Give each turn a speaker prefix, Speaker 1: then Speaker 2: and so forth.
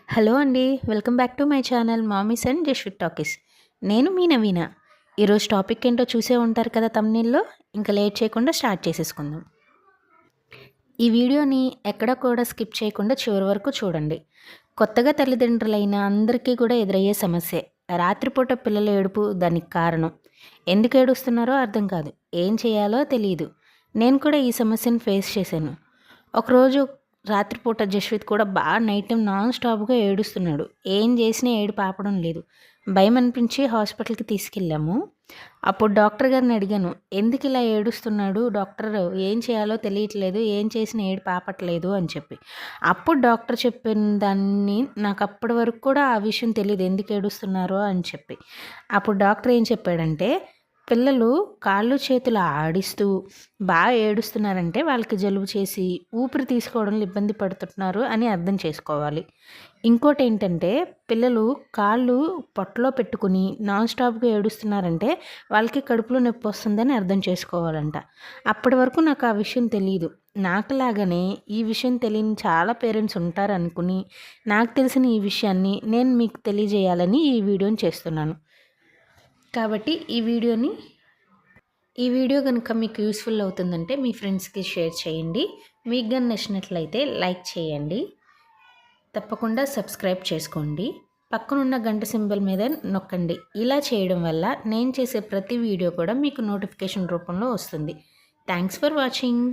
Speaker 1: Hello అండి. Welcome back to my channel mummies and just talkies. నేను మీ నవీన. ఈరోజు topic ఏంటో చూసే ఉంటారు కదా తమ్నెయిల్‌లో. ఇంకా లేట్ చేయకుండా స్టార్ట్ చేసేసుకుందాం. ఈ వీడియోని ఎక్కడ కూడా స్కిప్ చేయకుండా చివరి వరకు చూడండి. కొత్తగా తల్లిదండ్రులైన అందరికీ కూడా ఎదురయ్యే సమస్యే. రాత్రిపూట పిల్లల ఏడుపు దానికి కారణం. ఎందుకు ఏడుస్తున్నారో అర్థం కాదు. ఏం చేయాలో తెలీదు. నేను కూడా ఈ సమస్యను ఫేస్ చేశాను. ఒకరోజు రాత్రిపూట జశ్విత్ కూడా బాగా నైట్ టైం నాన్ స్టాప్గా ఏడుస్తున్నాడు. ఏం చేసినా ఏడుపు ఆపడం లేదు. భయం అనిపించి హాస్పిటల్కి తీసుకెళ్ళాము. అప్పుడు డాక్టర్ గారిని అడిగాను, ఎందుకు ఇలా ఏడుస్తున్నాడు డాక్టర్, ఏం చేయాలో తెలియట్లేదు, ఏం చేసినా ఏడుపు ఆపట్లేదు అని చెప్పి. అప్పుడు డాక్టర్ చెప్పిన దాన్ని నాకు అప్పటి వరకు కూడా ఆ విషయం తెలియదు, ఎందుకు ఏడుస్తున్నారో అని చెప్పి. అప్పుడు డాక్టర్ ఏం చెప్పాడంటే, పిల్లలు కాళ్ళు చేతులు ఆడిస్తూ బాగా ఏడుస్తున్నారంటే వాళ్ళకి జలుబు చేసి ఊపిరి తీసుకోవడంలో ఇబ్బంది పడుతున్నారు అని అర్థం చేసుకోవాలి. ఇంకోటి ఏంటంటే, పిల్లలు కాళ్ళు పొట్టలో పెట్టుకుని నాన్ స్టాప్గా ఏడుస్తున్నారంటే వాళ్ళకి కడుపులో నొప్పి వస్తుందని అర్థం చేసుకోవాలంట. అప్పటి వరకు నాకు ఆ విషయం తెలీదు. నాకులాగానే ఈ విషయం తెలియని చాలా పేరెంట్స్ ఉంటారు అనుకుని, నాకు తెలిసిన ఈ విషయాన్ని నేను మీకు తెలియజేయాలని ఈ వీడియోని చేస్తున్నాను. కాబట్టి ఈ వీడియో కనుక మీకు యూస్ఫుల్ అవుతుందంటే మీ ఫ్రెండ్స్కి షేర్ చేయండి. మీకు కానీ నచ్చినట్లయితే లైక్ చేయండి. తప్పకుండా సబ్స్క్రైబ్ చేసుకోండి. పక్కనున్న గంట సింబల్ మీద నొక్కండి. ఇలా చేయడం వల్ల నేను చేసే ప్రతి వీడియో కూడా మీకు నోటిఫికేషన్ రూపంలో వస్తుంది. Thanks for watching.